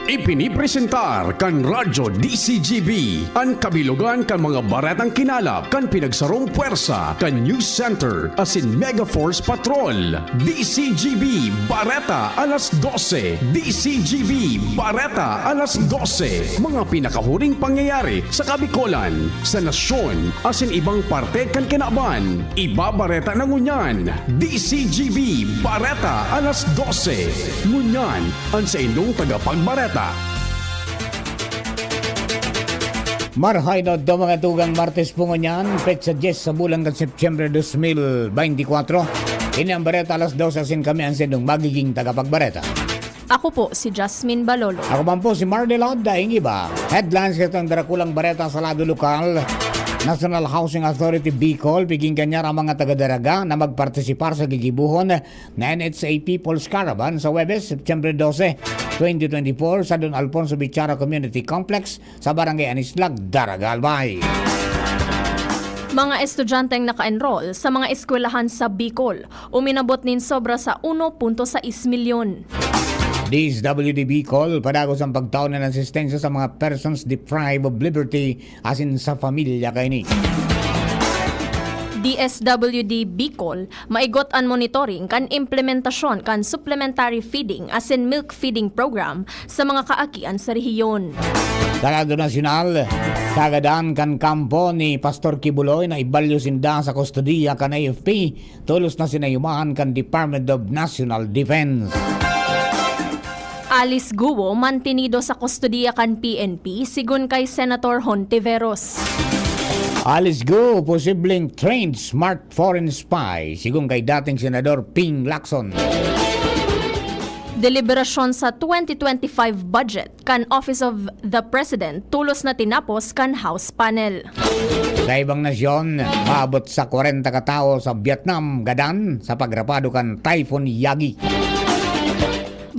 Ipinipresentar kan Radyo DCGB ang kabilugan kan mga baretang kinalap kan pinagsarong puwersa kan News Center asin Mega Force Patrol. DCGB Bareta alas 12. DCGB Bareta alas 12. Mga pinakahuring pangyayari sa Kabikolan, sa nasyon asin ibang parte kan kinaban. Ibabareta na ngunyan. DCGB Bareta alas 12. Ngunyan ang sa inyong tagapagbareta. Marhay na do mga tugang Martes po ngunyan, petsa 10 sa bulan ng September 2024. Ini ang bareta alas 12 asin kami ang sinong magiging tagapagbareta. Ako po si Jasmine Balolo. Ako man po si Mardelot daing iba. Headlines itong darakulang bareta sa lado lokal. National Housing Authority Bicol, biging kanya ang mga taga-daraga na magpartisipar sa gigibuhon na NHA People's Caravan sa Huwebes, September 12, 2024 sa Don Alfonso Bichara Community Complex sa Barangay Anislag, Daraga, Albay. Mga estudyanteng naka-enroll sa mga eskwelahan sa Bicol, uminabot nin sobra sa 1.6 milyon. DSWD Bicol, padagos ang pagtaon ng asistensya sa mga persons deprived of liberty asin sa pamilya kaini. DSWD Bicol, maigot ang monitoring kan implementasyon kan supplementary feeding asin milk feeding program sa mga kaakian sa rehiyon. Kalado nasyonal, kagadan kan kampo ni Pastor Kibuloy na ibalyo sinda sa kustodiya kan AFP, tulos na sinayumahan kan Department of National Defense. Alice Guo mantinido sa kustodiya kan PNP sigun kay Senator Hontiveros. Alice Go, posibleng trained smart foreign spy, sigung kay dating Senador Ping Lacson. Deliberasyon sa 2025 budget kan Office of the President tulos na tinapos kan House panel. Sa ibang nasyon, maabot sa 40 katao sa Vietnam gadan sa pagrapado kan Typhoon Yagi.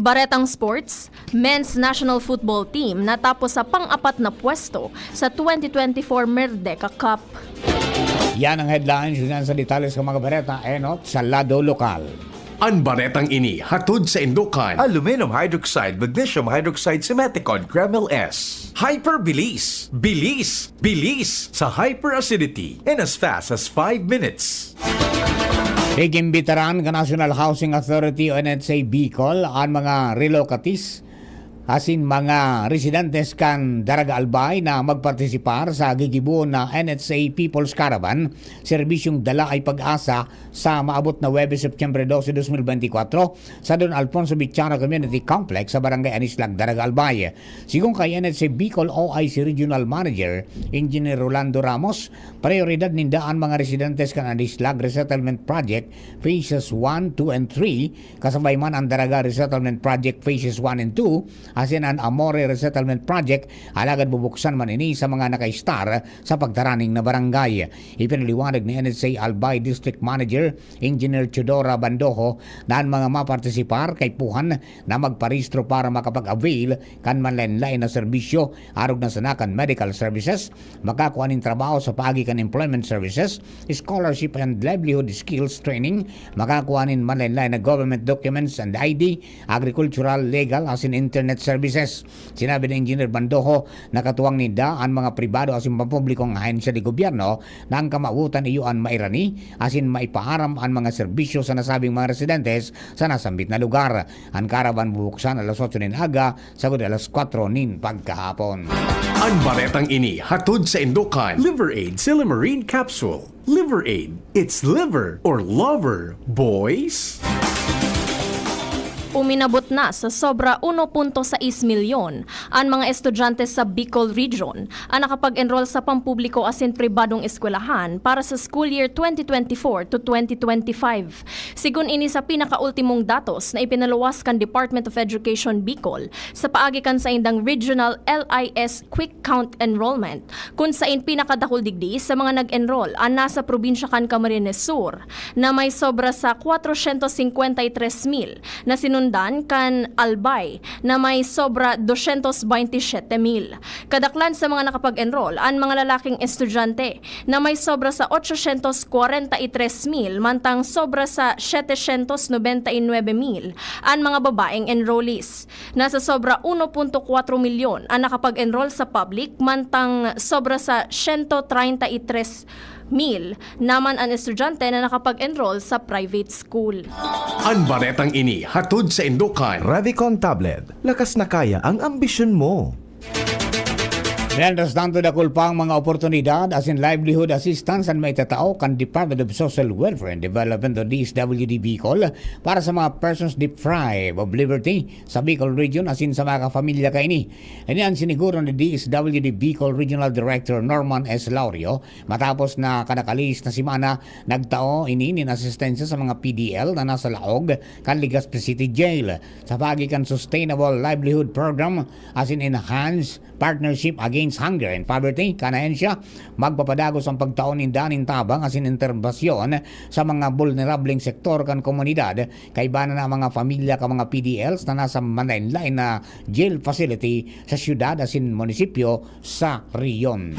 Baretang Sports, Men's National Football Team natapos sa pang-apat na pwesto sa 2024 Merdeka Cup. Yan ang headlines yan sa detalye sa mga bareta enot sa lado lokal. Ang baretang ini hatod sa Indukan. Aluminum hydroxide, magnesium hydroxide, simeticon, Kremel S. Hyperbilis. Bilis. Bilis sa hyperacidity in as fast as 5 minutes. Igimbitaran ka National Housing Authority o NHA Bicol ang mga relocatees asin mga residentes kan Daraga Albay na magpartisipar sa gigibuon na NHA People's Caravan, serbisyong dala ay pag-asa sa maabot na Huwebes, September 12, 2024 sa Don Alfonso Bichara Community Complex sa Barangay Anislag, Daraga Albay. Sigong kay NHA Bicol OIC Regional Manager Engineer Rolando Ramos, prioridad nindaan mga residentes kan Anislag Resettlement Project Phases 1, 2, and 3 kasabay man ang Daraga Resettlement Project Phases 1 and 2 asin ang Amore Resettlement Project alagad bubuksan man ini sa mga naka-star sa pagtaraning na barangay. Ipinaliwanag ni NHA Albay District Manager Engineer Chudora Bandojo na ang mga mapartisipar kay puhan na magparehistro para makapag-avail kan manlain-lain na serbisyo arog na sanakan medical services, makakuha ning trabaho sa paagi kan employment services, scholarship and livelihood skills training, makakuha ning manlain-lain na government documents and ID, agricultural, legal asin internet services. Sinabi ni Engineer Bandojo na katuwang nida ang mga pribado asin pampublikong ahensya di gobyerno na ang kamautan iyuan mairani asin maipaaram ang mga serbisyo sa nasabing mga residentes sa nasambit na lugar. Ang karavan bubuksan alas 8 nin aga sagod alas 4 nin pagkahapon. Ang baretang ini hatod sa Indukan. Liver Aid Silimarine Capsule. Liver Aid. It's liver or lover, boys. Uminabot na sa sobra 1.6 milyon ang mga estudyante sa Bicol Region ang nakapag-enroll sa pampubliko asin pribadong eskwelahan para sa school year 2024 to 2025. Sigun ini sa pinakaultimong datos na ipinaluwas kan Department of Education Bicol sa paagi kan sa indang Regional LIS Quick Count Enrollment kung sain pinakadakol digdi sa mga nag-enroll ang nasa probinsya kan Camarines Sur na may sobra sa 453,000 na sinunod hinundan kan Albay na may sobra 227,000. Kadaklan sa mga nakapag-enroll ang mga lalaking estudyante na may sobra sa 843,000 mantang sobra sa 799,000 ang mga babaeng enrollees. Nasa sobra 1.4 milyon ang nakapag-enroll sa public mantang sobra sa 133,000 naman ang estudyante na nakapag-enroll sa private school. Ang baretang ini hatod sa Indukan. Revicon Tablet. Lakas na kaya ang ambisyon mo. Mientras tanto, dakol pa ang mga oportunidad as in livelihood assistance ang may tatao kan Department of Social Welfare and Development o DSWD Bicol para sa mga persons deprived of liberty sa Bicol Region as in sa mga kapamilya kaini. Ini ang siniguro ni DSWD Bicol Regional Director Norman S. Laurio matapos na kanakalis na simana nagtao ini nin asistensya sa mga PDL na nasa laog kan Legazpi City Jail sa pagikan Sustainable Livelihood Program as in Enhanced Partnership Against Hunger and Poverty, kanahensya, magpapadagos ang pagtaon ni daning tabang as in interbasyon sa mga vulnerableng sektor kan komunidad, kaibanan na mga pamilya ka mga PDLs na nasa manlain-lain na jail facility sa syudad as in munisipyo sa Rion.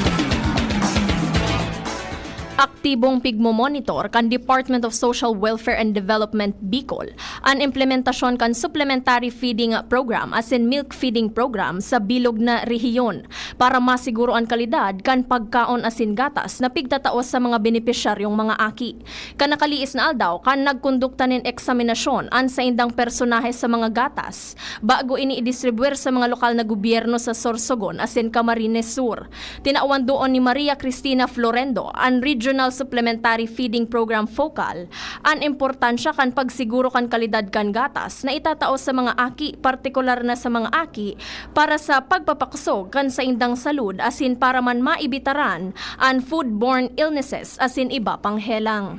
Aktibong pigmomonitor kan Department of Social Welfare and Development Bicol ang implementasyon kan supplementary feeding program as in milk feeding program sa bilog na rehiyon para masiguro ang kalidad kan pagkaon as in gatas na pigtataos sa mga benepisyaryong mga aki. Kanakaliis na aldaw kan nagkondukta nin eksaminasyon an sa indang personahe sa mga gatas bago ini i-distribuer sa mga lokal na gobyerno sa Sorsogon as in Camarines Sur. Tinaawan doon ni Maria Cristina Florendo ang Regional Supplementary Feeding Program Focal ang importansya kan pagsiguro kan kalidad kan gatas na itatao sa mga aki, partikular na sa mga aki para sa pagpapakusog kan sa indang salud asin para man maibitaran ang foodborne illnesses asin iba pang helang.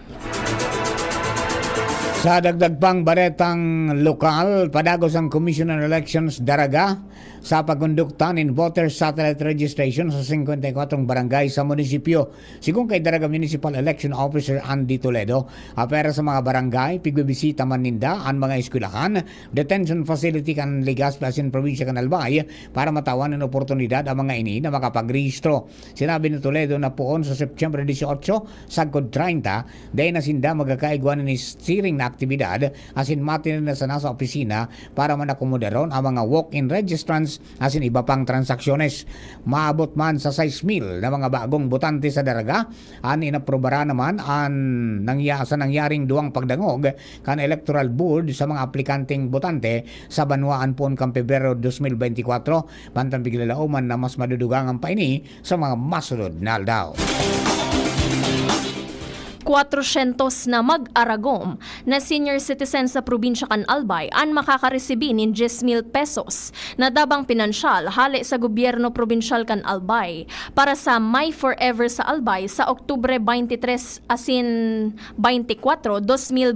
Sa dagdag pang baretang lokal, padagos ang Commission on Elections Daraga sa pagkondukta ng voter satellite registration sa 54 barangay sa munisipyo. Sigung kay Daraga Municipal Election Officer Andy Toledo, apera sa mga barangay, pigbibisita man ninda ang mga eskwelahan, detention facility kan Legazpi asin probinsya kan Albay para matawan ng oportunidad ang mga ini na makapagrehistro. Sinabi ni Toledo na poon sa September 18, sagkod 30, dahil na sinda magkakaigwanan ni steering na aktibidad asin matin na sa nasa opisina para manakomodaron ang mga walk-in registrants asin iba pang transaksyones. Maabot man sa 6,000 na mga bagong botante sa Daraga, an inaprobara naman sa nangyaring duwang pagdangog kan Electoral Board sa mga aplikanteng botante sa Banwaan pon kan Pebrero 2024, pantang biglalauman na mas madudugang ang paini sa mga masunod na aldaw. 400 na mag-aragom na senior citizen sa probinsya kan Albay ang makakaresibi nin 10,000 pesos na dabang pinansyal hali sa gobyerno probinsyal kan Albay para sa My Forever sa Albay sa Oktubre 23 asin 24, 2024.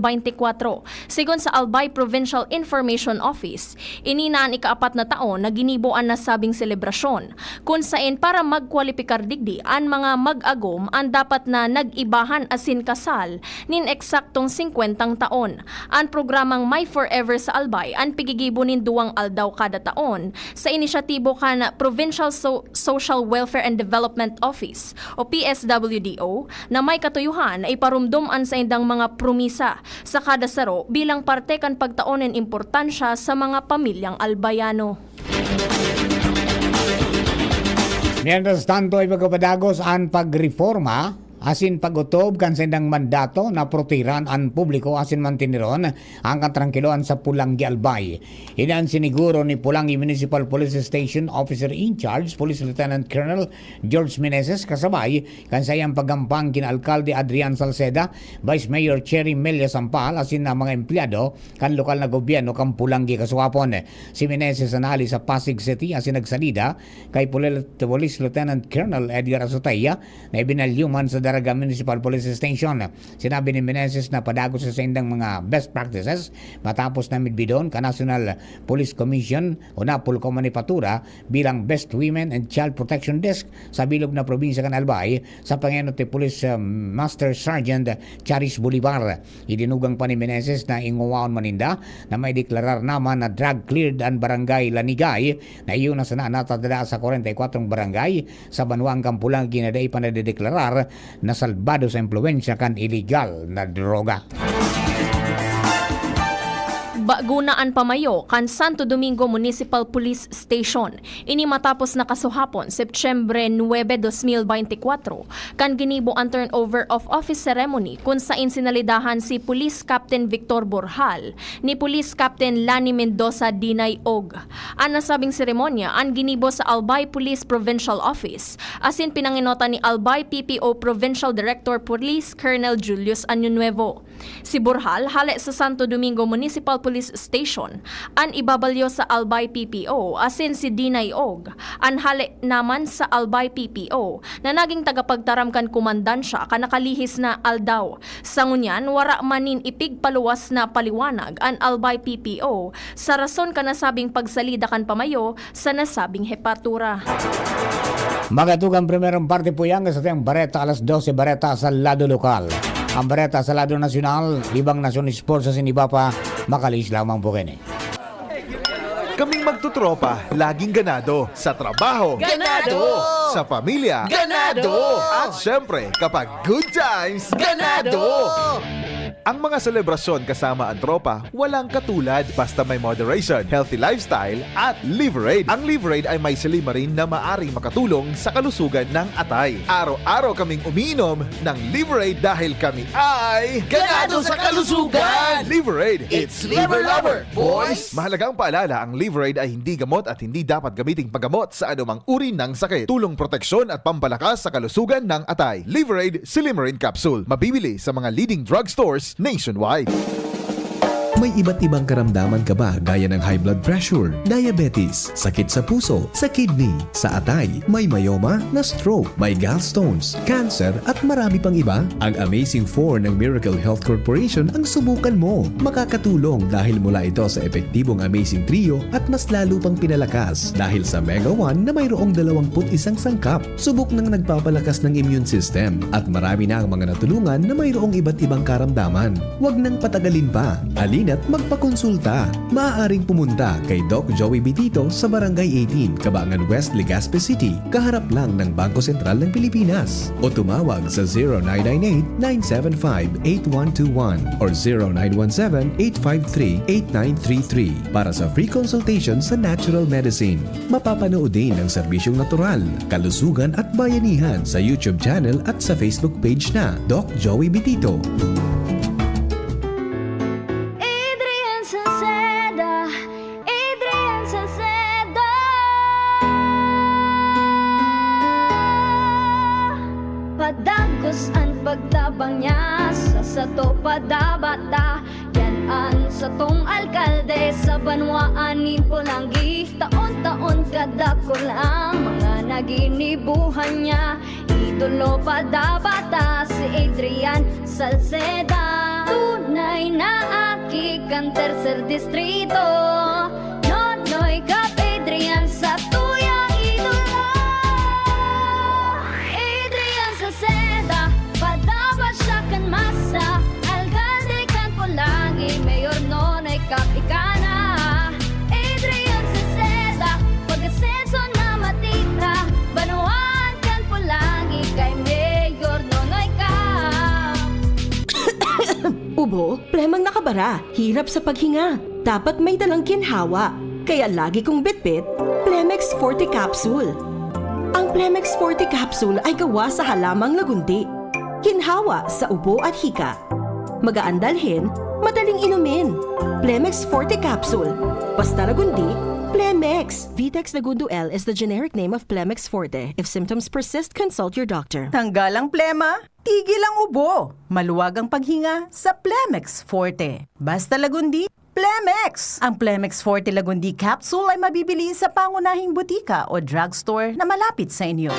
Sigon sa Albay Provincial Information Office, ininaan ikaapat na taon na ginibuan na sabing selebrasyon kung sain para magkwalipikar digdi ang mga mag-agom ang dapat na nag-ibahan asin kasal nin eksaktong 50 taon. Ang programang My Forever sa Albay ang pigigibo nin duwang aldaw kada taon sa inisyatibo kan Provincial Social Welfare and Development Office o PSWDO na may katuyuhan na iparumduman sa indang mga promisa sa kada saro bilang parte kan pagtaonen importansya sa mga pamilyang albayano. Mientras tanto, ipagkapadagos ang pagreforma asin pagutob kan sendang mandato na protiran ang publiko asin mantiniron ang katrangkiloan sa Pulangi Albay. Inan siniguro ni Pulangi Municipal Police Station Officer in Charge Police Lieutenant Colonel George Meneses kasabay kan sayang pagampang kina Alkalde Adrian Salceda, Vice Mayor Cherry Melia Sampal asin na mga empleyado kan lokal na gobyerno kan Pulangi Kasuapon. Si Meneses anali sa Pasig City asin nagsalida kay Police Lieutenant Colonel Edgar Asutaya na ibinalyuman sa Daraga Municipal Police Station. Sinabi ni Meneses na padagos sa sendang mga best practices matapos na midbidon ka National Police Commission o Napol Komanipatura bilang Best Women and Child Protection Desk sa bilog na probinsya kan Albay sa pangenot ni Police Master Sergeant Charis Bolivar. Idinugang pa ni Meneses na inguwaon maninda na may deklarar naman na drug cleared ang barangay Lanigay na iyon na sana natadala sa 44 barangay sa Banwang Kampulang ginaday pa na deklarar na salbado sa impluensya kan illegal na droga. Bagunaan pamayo kan Santo Domingo Municipal Police Station. Ini matapos na kasuhapon, Septyembre 9, 2024, kan ginibo ang turnover of office ceremony kung saan sinalidahan si Police Captain Victor Borjal ni Police Captain Lani Mendoza Dinay Og. Ang nasabing seremonya ang ginibo sa Albay Police Provincial Office asin pinanginota ni Albay PPO Provincial Director Police Colonel Julius Año-Nuevo. Si Borjal hale sa Santo Domingo Municipal Police Station an ibabalyo sa Albay PPO asin si Dinay Og an hale naman sa Albay PPO na naging tagapagtaram kan kumandansya ka nakalihis na aldaw. Sa ngunyan wara manin ipigpaluwas na paliwanag an Albay PPO sa rason ka nasabing pagsalida kan pamayo sa nasabing hepatura. Magatugang primerong parte po yan sa tiyang Bareta alas 12 Bareta sa lado lokal. Ang Bareta sa lado nasyonal, ibang nasyon sports sa siniba pa, makalis lamang po kini. Kaming magtutropa, laging ganado. Sa trabaho, Ganado! Sa pamilya, Ganado! At syempre, kapag good times, Ganado! Ang mga selebrasyon kasama ang tropa, walang katulad basta may moderation, healthy lifestyle at Liverade. Ang Liverade ay may silimarin na maaring makatulong sa kalusugan ng atay. Araw-araw kaming umiinom ng Liverade dahil kami ay Ganado sa kalusugan! Liverade, It's Liver Lover, boys! Mahalagang paalala, ang Liverade ay hindi gamot at hindi dapat gamiting paggamot sa anumang uri ng sakit. Tulong proteksyon at pampalakas sa kalusugan ng atay. Liverade Silimarin Capsule. Mabibili sa mga leading drugstores nationwide. May iba't ibang karamdaman ka ba gaya ng high blood pressure, diabetes, sakit sa puso, sa kidney, sa atay, may myoma, na stroke, may gallstones, cancer at marami pang iba? Ang Amazing 4 ng Miracle Health Corporation ang subukan mo. Makakatulong dahil mula ito sa epektibong Amazing Trio at mas lalo pang pinalakas dahil sa Mega 1 na mayroong 21 sangkap. Subok ng nagpapalakas ng immune system at marami na ang mga natulungan na mayroong iba't ibang karamdaman. Huwag nang patagalin pa. At magpakonsulta. Maaaring pumunta kay Doc Joey Bitito sa Barangay 18, Cabangan West, Legazpi City, kaharap lang ng Bangko Sentral ng Pilipinas. O tumawag sa 0998-975-8121 or 0917-853-8933 para sa free consultation sa natural medicine. Mapapanood din ang serbisyong natural, kalusugan at bayanihan sa YouTube channel at sa Facebook page na Doc Joey Bitito. Padagos ang pagtabang niya sa sato padabata. Yan ang satong alkalde sa banwaan Pulangi. Taon-taon kadako lang mga naginibuhan niya. Idolo padabata si Adrian Salceda. Tunay na aki kan tercer distrito. Nonoy kap Adrian sa tuyang idolo. Adrian Salceda, padabat siya kan masa. Alcalde kan Pulangi, Mayor Nonoy Kapikana. Adrian Salceda, pag-asenso na matitra. Banuan kan Pulangi, kay Mayor Nonoy Kap. Ubo, plemang nakabara, hirap sa paghinga. Dapat may dalang ginhawa. Kaya lagi kong bitbit, Plemex Forte Capsule. Ang Plemex Forte Capsule ay gawa sa halamang lagundi. Ginhawa sa ubo at hika. Magaan dalhin, madaling inumin. Plemex Forte Capsule. Basta lagundi, Plemex. Vitex Lagundo L is the generic name of Plemex Forte. If symptoms persist, consult your doctor. Tanggal ang plema, tigil ang ubo. Maluwag ang paghinga sa Plemex Forte. Basta lagundi, Plemex! Ang Plemex Forte Lagundi Capsule ay mabibili sa pangunahing butika o drugstore na malapit sa inyo.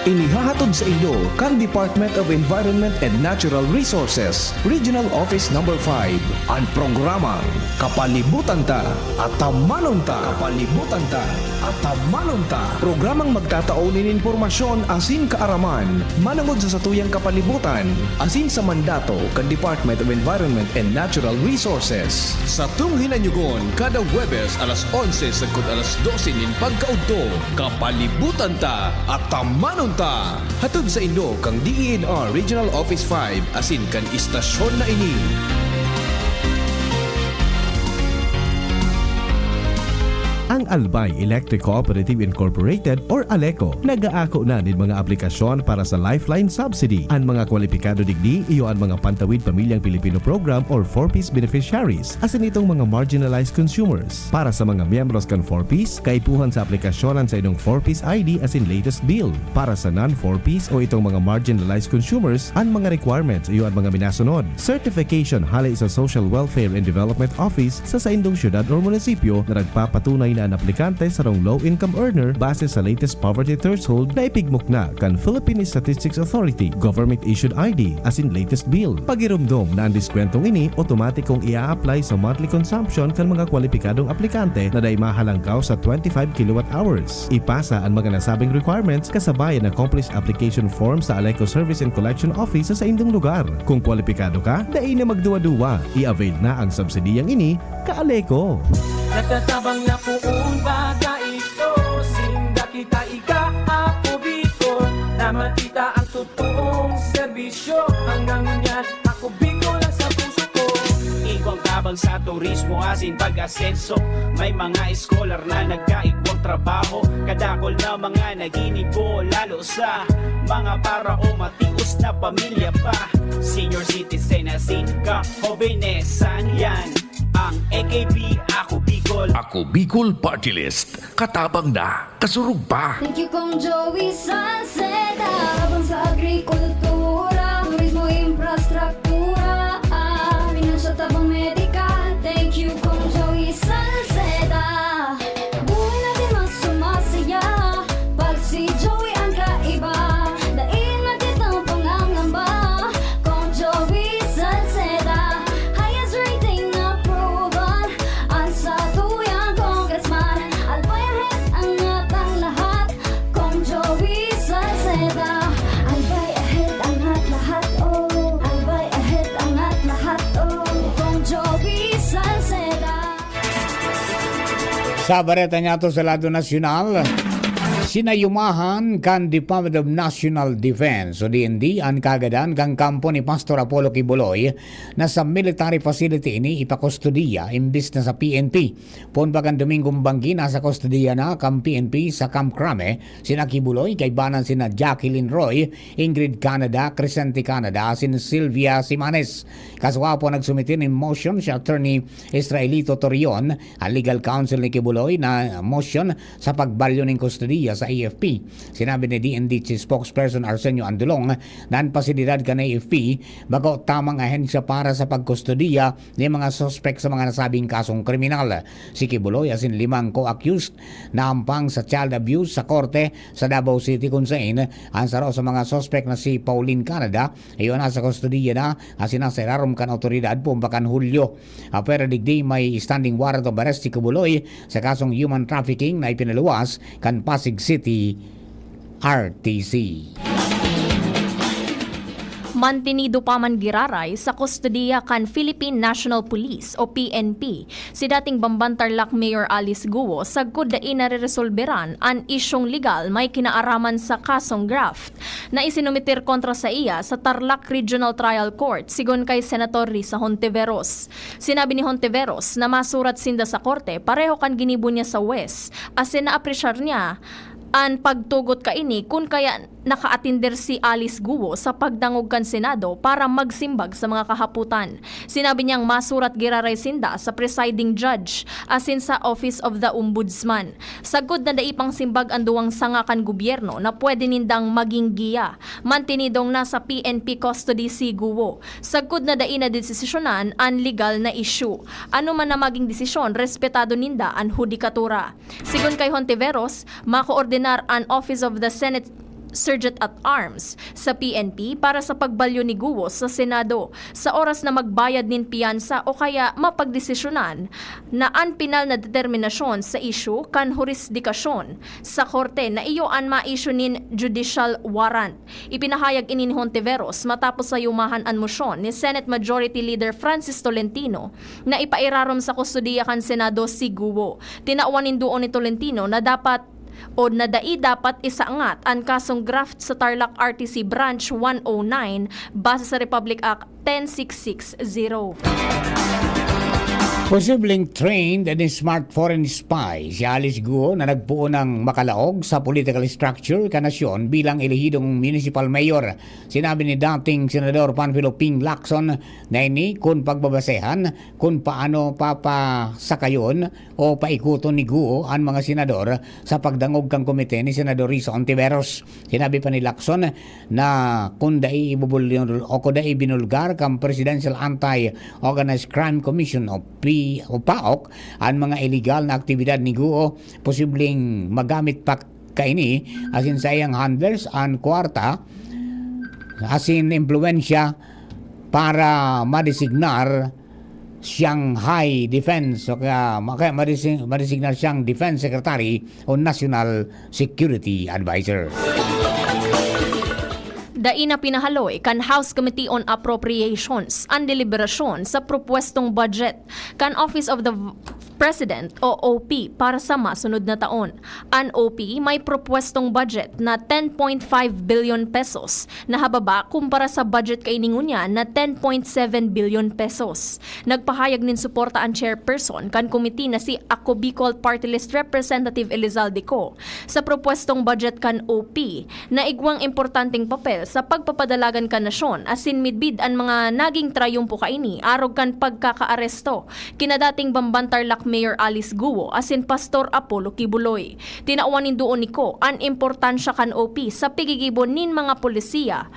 Inihahatod sa inyo kan Department of Environment and Natural Resources, Regional Office Number 5, ang programang Kapalibutan Ta at Tamanon Ta. Kapalibutan Ta at Tamanon Ta. Programang magtataunin informasyon asin kaaraman, manangod sa satuyang kapalibutan, asin sa mandato kan Department of Environment and Natural Resources. Sa tung hinanyugon, kada Huwebes alas 11 sagkod alas 12 nin pagkaudto, Kapalibutan Ta at Tamanon Ta. Hatod sa inyo kang DENR Regional Office 5 asin kan istasyon na ini. Ang Albay Electric Cooperative Incorporated or ALECO nagaako na din mga aplikasyon para sa Lifeline Subsidy. Ang mga kwalipikado digdi iyo ang mga Pantawid Pamilyang Pilipino Program or 4-piece beneficiaries asin itong mga marginalized consumers. Para sa mga miyembros kan 4-piece, kaipuhan sa aplikasyonan sa inong 4-piece ID asin latest bill. Para sa non-4-piece o itong mga marginalized consumers, ang mga requirements iyo ang mga minasunod. Certification halay sa Social Welfare and Development Office sa indong syudad o munisipyo na nagpapatunay na ang aplikante sa rong low-income earner base sa latest poverty threshold na ipigmok na kan Philippine Statistics Authority government-issued ID as in latest bill. Pagirumdom na ang diskwentong ini, automatikong ia-apply sa monthly consumption kan mga kwalipikadong aplikante na day mahalangkaw sa 25 kilowatt hours. Ipasa ang mga nasabing requirements kasabay ang accomplished application form sa ALECO Service and Collection Office sa indong lugar. Kung kwalipikado ka, dai na magduwa-duwa. I-avail na ang subsidiyang ini ka-ALECO. Natatabang na puong baga ito, sinda kita ika-ako Bicol, na makita ang totoong serbisyo. Hanggang ngayon ako Bicol lang sa puso ko. Igwang tabang sa turismo asin pag-asenso, may mga scholar na nagkaigwang trabaho. Kadakol na mga naginibo, lalo sa mga para o matius na pamilya pa. Senior citizen asin ka-hobenesan yan. Ang AKP, Ako Bicol. Ako Bicol Party List. Katabang na, kasurug pa. Thank you kong Joey Salceda. Habang sa agrikultura, turismo, infrastruktura, financial tabang medikal. Thank you kong Joey Salceda. Buhay natin mas sumasaya pag si Joey ang kaiba. Daig natin ang pangangamba kong Joey Salceda. Highest rating na proven ang sa tuyang congressman. Albayahes ang atang lahat kong Joey Salceda. Albay ahead ang lahat, oh. Albay ahead ang lahat, oh. Kong Joey Salceda. Sa bareta niya to sa lado nasyonal, sinayumahan kan Department of National Defense o DND ang kagadan kang kampo ni Pastor Apollo Kibuloy na sa military facility ini ipakustudiya imbis na sa PNP. Punbakan Domingong Banggi nasa kustudiya na kang PNP sa Camp Crame, sina Kibuloy kay banan sina Jacqueline Roy, Ingrid Canada, Crescente Canada, sin Sylvia Simanes. Kaswa po nagsumitin in motion si Attorney Israelito Torion, ang legal counsel ni Kibuloy na motion sa pagbalyo ng kustudiya sa AFP. Sinabi ni DND Chief Spokesperson Arsenio Andulong na ang pasilidad ka ng AFP bago tamang ahensya para sa pagkustudiya ng mga suspect sa mga nasabing kasong kriminal. Si Kibuloy asin 5 co-accused na ampang sa child abuse sa korte sa Davao City kung saan ang saro sa mga suspect na si Pauline Canada ayon na sa kustudiya na asin nasa irarom kan otoridad pumbakan Hulyo. Pero digdi may standing warrant of arrest si Kibuloy sa kasong human trafficking na ipinaluwas kan Pasig City RTC. Mantinido pa man giraray sa kustodiya kan Philippine National Police o PNP si dating Bamban Tarlac Mayor Alice Guo sagkod na inareresolberan an isyong legal may kinaaraman sa kasong graft na isinumitir kontra sa iya sa Tarlac Regional Trial Court sigon kay Senator Risa Hontiveros. Sinabi ni Hontiveros na masurat sinda sa korte pareho kan ginibo niya sa West asin na-apresyar niya an pagtugot kaini kung kaya naka-atinder si Alice Guo sa pagdangog kan Senado para magsimbag sa mga kahaputan. Sinabi niyang masurat giraray sinda sa presiding judge asin sa Office of the Ombudsman. Sagod na daipang simbag ang duwang sangakan gobyerno na pwede nindang maging giya. Mantinidong nasa PNP custody si Guo. Sagod na dai na desisyonan ang legal na issue. Ano man na maging desisyon, respetado ninda ang hudikatura. Sigon kay Hontiveros, makoordinar ang Office of the Senate Sergeant at Arms sa PNP para sa pagbalyo ni Guo sa Senado sa oras na magbayad nin piyansa o kaya mapagdesisyonan na anpinal na determinasyon sa issue kan jurisdikasyon sa korte na iyoan ma-issue nin judicial warrant. Ipinahayag ini ni Hontiveros matapos sa yumahan an mosyon ni Senate Majority Leader Francis Tolentino na ipairarom sa kustodiya kan Senado si Guo. Tinaawanin doon ni Tolentino na dapat isaangat ang kasong graft sa Tarlac RTC Branch 109 base sa Republic Act 10660. Posibleng trained and smart foreign spy si Alice Guo na nagpuo ng makalaog sa political structure kanasyon bilang elehidong municipal mayor. Sinabi ni dating Senador Panfilo Ping Lacson na ini kung pagbabasehan kung paano papasakayon o paikuton ni Guo ang mga senador sa pagdangog kang komite ni Senador Risa Ontiveros. Sinabi pa ni Lacson na kung dai binulgar kang Presidential Anti-Organized Crime Commission o PAOK ang mga illegal na aktibidad ni Guo, posibleng magamit pa kaini asin sa iyang handlers ang kwarta asin impluensya para madesignar siyang High Defense o kaya madesignar siyang Defense Secretary o National Security Advisor. Daina pinahaloy kan House Committee on Appropriations ang deliberasyon sa propwestong budget kan Office of the President o OP para sa masunod na taon. Ang OP may propwestong budget na 10.5 billion pesos na hababa kumpara sa budget kainingunya na 10.7 billion pesos. Nagpahayag nin suporta ang chairperson kan committee na si Ako Bicol Party List Representative Elizalde Co sa propwestong budget kan OP na igwang importanteng papel sa pagpapadalagan kan nasyon asin midbid ang mga naging trayumpo kaini arog kan pagkakaaresto kinadating Bambantarlac Mayor Alice Guo asin Pastor Apollo Kibuloy. Tinaawanin doon ni Ko ang importansya kan OP sa pigigibon nin mga polisiya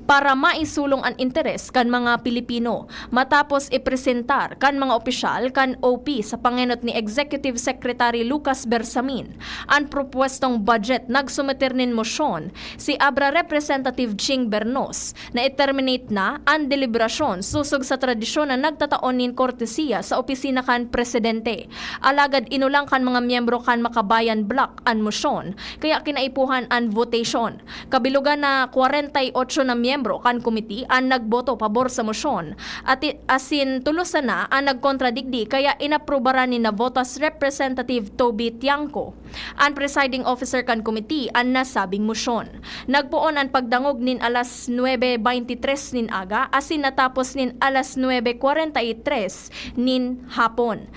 para maisulong ang interes kan mga Pilipino matapos ipresentar kan mga opisyal kan OP sa pangenot ni Executive Secretary Lucas Bersamin ang propwestong budget. Nagsumeter nin mosyon si Abra Representative Ching Bernos na i-terminate na ang deliberasyon susog sa tradisyon na nagtataon nin kortesiya sa opisina kan Presidente. Alagad inulang kan mga miyembro kan Makabayan Bloc ang mosyon kaya kinaipuhan ang votation. Kabilugan na 48 na miyembro kan committee ang nagboto pabor sa mosyon at asin tulusan na ang nagkontradikdi kaya inaprubaran ni na votas Representative Toby Tiangco ang presiding officer kan committee ang nasabing mosyon. Nagpuon ang pagdangog nin alas 9:23 nin aga asin natapos nin alas 9:43 nin hapon.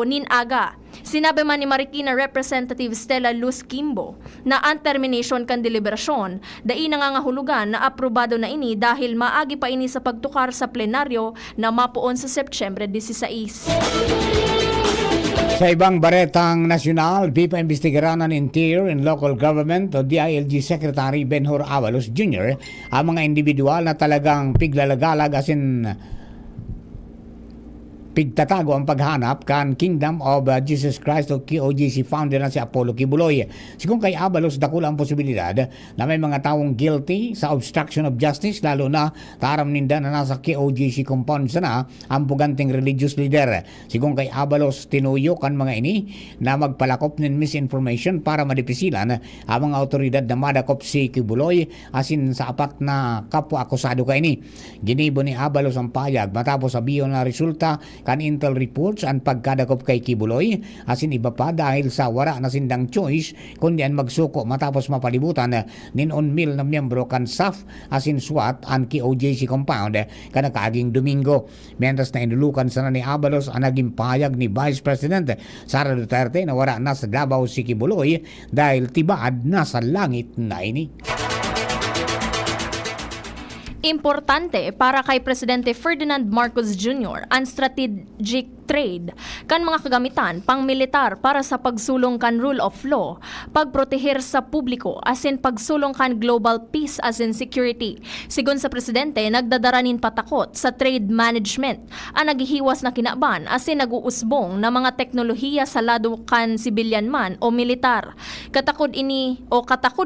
Nin aga. Sinabi man ni Marikina Representative Stella Luz Kimbo na ang termination kan deliberasyon dai nangangahulugan na aprobado na ini dahil maagi pa ini sa pagtukar sa plenaryo na mapuon sa Setyembre 16. Sa ibang baretang nasyonal, pipaimbestigaran ng Interior and Local Government o DILG Secretary Benhur Avalos Jr. ang mga individual na talagang piglalagalag asin pigtatago ang paghanap kan Kingdom of Jesus Christ o KOJC founder na si Apollo Kibuloy. Sigún kay Abalos, dakula ang posibilidad na may mga taong guilty sa obstruction of justice lalo na taram ninda na nasa KOJC compound sana ang puganting religious leader. Sigún kay Abalos, tinuyo kan mga ini na magpalakop ng misinformation para madipisilan ang mga otoridad na madakop si Kibuloy asin sa apat na kapwa-akusado ka ini. Ginibo ni Abalos ang payag matapos sabiyon na resulta kan intel reports ang pagkadakop kay Kibuloy asin iba pa dahil sa wara na sindang choice kundi ang magsuko matapos mapalibutan nin unmil na miyembro kan SAF asin SWAT ang KOJC compound kada kaaging Domingo. Mientras na inulukan sana ni Abalos ang naging payag ni Vice President Sara Duterte na wara na sa Davao si Kibuloy dahil tibaad na sa langit na ini. Importante para kay Presidente Ferdinand Marcos Jr. ang strategic trade kan mga kagamitan pang militar para sa pagsulong kan rule of law, pagprotehir sa publiko asin pagsulong kan global peace asin security. Sigon sa presidente, nagdadaranin patakot sa trade management ang naghihiwas na kinaban asin naguusbong na mga teknolohiya sa lado kan sibilyan man o militar. Katakod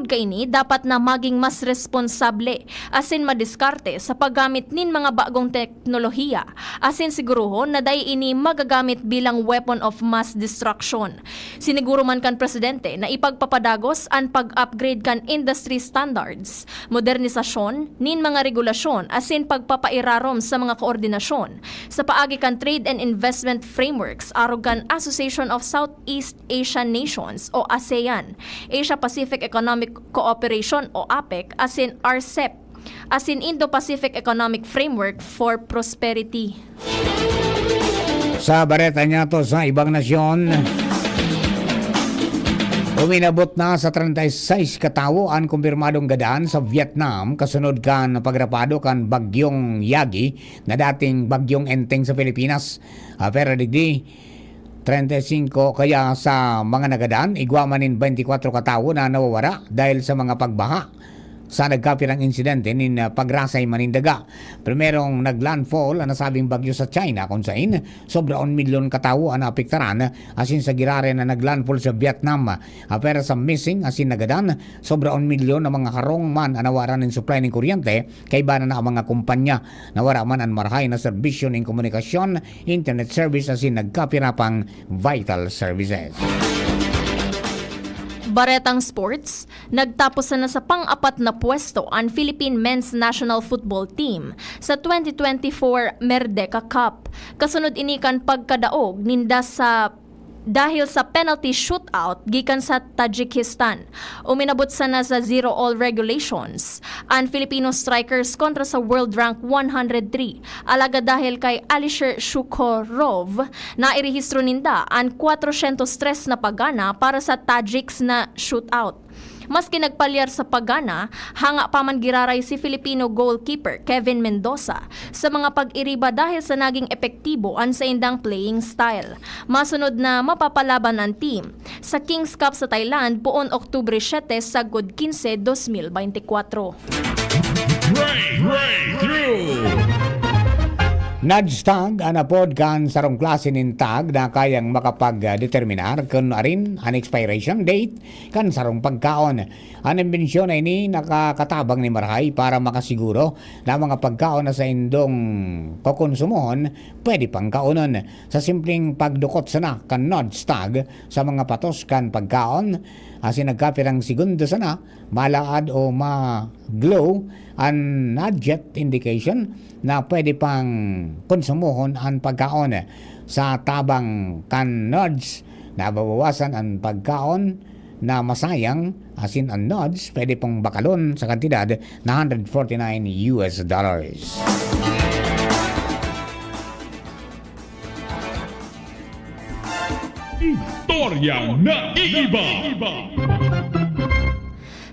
ka ini dapat na maging mas responsable asin madiskarte sa paggamit nin mga bagong teknolohiya asin siguruhon na day ini magagamit bilang weapon of mass destruction. Siniguro man kan presidente na ipagpapadagos ang pag-upgrade kan industry standards, modernisasyon nin mga regulasyon asin pagpapairarom sa mga koordinasyon sa paagi kan trade and investment frameworks arog kan Association of Southeast Asian Nations o ASEAN, Asia Pacific Economic Cooperation o APEC asin RCEP, asin Indo-Pacific Economic Framework for Prosperity. Sa bareta niya to sa ibang nasyon, uminabot na sa 36 katawo ang kumpirmadong gadaan sa Vietnam kasunod kan pagrapado kan bagyong Yagi na dating bagyong Enteng sa Pilipinas. Pero digdi 35 kaya sa mga nagadaan, igwamanin 24 katawo na nawawara dahil sa mga pagbaha sa nagkapirang insidente nin pagrasay manindaga. Primerong naglandfall ang nasabing bagyo sa China kung saan sobra 1 milyon katawo ang naapektaran asin sa girare na naglandfall sa Vietnam. Pero sa missing asin nagadan sobra 1 milyon na mga karong man ang nawaran ng supply ng kuryente kay bana na ang mga kumpanya nawara man ang marahay na serbisyo ng komunikasyon, internet service asin nagkapirapang vital services. Baretang Sports, nagtapos na sa pang-apat na pwesto ang Philippine Men's National Football Team sa 2024 Merdeka Cup. Kasunod inikan pagkadaog ninda dahil sa penalty shootout gikan sa Tajikistan. Uminabot sana sa 0-all regulations ang Filipino strikers kontra sa world rank 103. Alaga dahil kay Alisher Shukorov na irehistro ninda ang 403 na pagana para sa Tajiks na shootout. Maski nagpalyar sa pagana, hanga pa man giraray si Filipino goalkeeper Kevin Mendoza sa mga pag-iriba dahil sa naging epektibo ang sa indang playing style. Masunod na mapapalaban ang team sa Kings Cup sa Thailand buon Oktubre 7 sa Good 15, 2024. Nadstag anapod kan sarong klase nin tag na kayang makapag-determinar kung arin ang expiration date kan sarong pagkaon. Ang imbensyon ay ni nakakatabang ni Marahay para makasiguro na mga pagkaon na sa indong kokonsumon pwede pang kaunon. Sa simpleng pagdukot sana kan Nadstag sa mga patos kan pagkaon asin nagkapirang segundo sana malaad o ma-glow ang nadjet indication na pwede pang konsumuhon ang pagkaon. Sa tabang kan nods na babawasan ang pagkaon na masayang asin ang nods pwede pong bakalon sa kantidad na $149. Istoryang naiiba.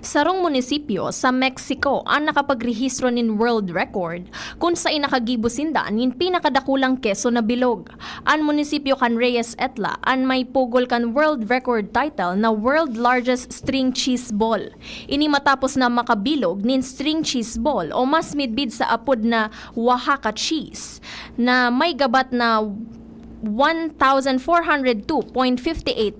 Sarong munisipyo sa Mexico ang nakapagrehistro nin world record kung sa inakagibusinda nin pinakadakulang keso na bilog. Ang munisipyo kan Reyes Etla ang may pugol kan world record title na world largest string cheese ball. Ini matapos na makabilog nin string cheese ball o mas midbid sa apod na Oaxaca cheese na may gabat na 1,402.58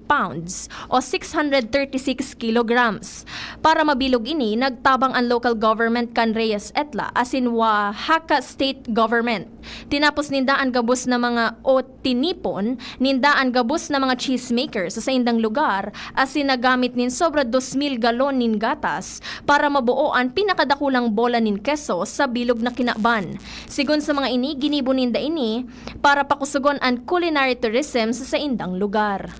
pounds o 636 kilograms. Para mabilog ini, nagtabang ang local government kan Reyes Etla asin Oaxaca State Government. Tinapos nindaan gabos na mga o tinipon nindaan gabos na mga cheesemakers sa indang lugar asin nagamit nin sobra 2,000 galon nin gatas para mabuo ang pinakadakulang bola nin keso sa bilog na kinaban. Sigon sa mga ini, ginibo ninda ini para pakusugon ang culinary tourism sa indang lugar.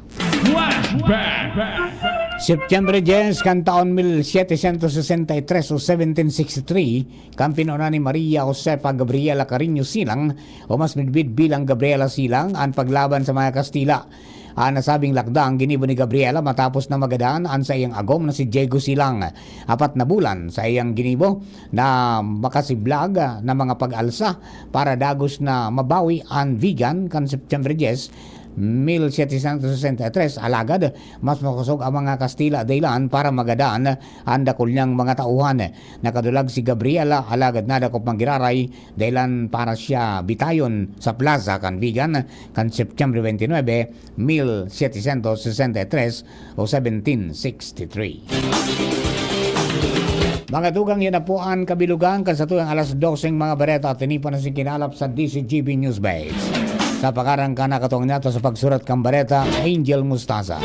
September 10 kan taon 1763 o 1763, kampinona ni Maria Josefa Gabriela Carino Silang o mas midbid bilang Gabriela Silang ang paglaban sa mga Kastila. nasabing lakdang ginibo ni Gabriela matapos na magadaan ang sa iyang agom na si Diego Silang. 4 na bulan sa iyang ginibo na makasiblag na mga pag-alsa para dagos na mabawi ang vegan kan September 10, 1763 alagad mas makusog ang mga Kastila daylan para magadaan ang dakol niyang mga tauhan. Nakadulag si Gabriela alagad na dakop manggiraray daylan para siya bitayon sa plaza kan vegan kan September 29, 1763 o 1763. Mga tugang yan na po ang kabilugan kan sa tuwang alas 12 mga bareta at tinipan na si kinalap sa DCGB News Base. Sa pakarang ka nakatuwang niya sa pagsurat kang bareta, Angel Mustaza.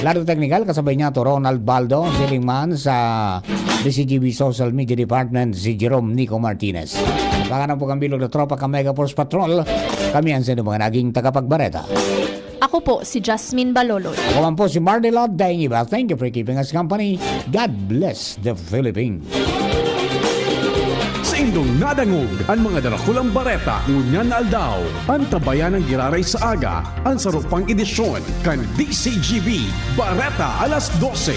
Laro technical, kasabay niya to Ronald Baldo, silingman sa DCGB Social Media Department, si Jerome Nico Martinez. Sa pakarang po kang bilog na tropa ka Mega Force Patrol, kami ang sino mga naging tagapagbareta. Ako po si Jasmine Baloloy. Ako man po si Mardelot Daingiba. Thank you for keeping us company. God bless the Philippines. Sa indong nadangog ang mga darakulang bareta ngunyan na aldaw. Ang tabayan ng giraray sa aga, ang sarupang edisyon kan DCGB Bareta alas 12.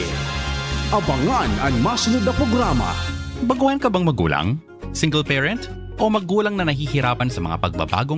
Abangan ang masunod na programa. Baguhan ka bang magulang? Single parent? O magulang na nahihirapan sa mga pagbabagong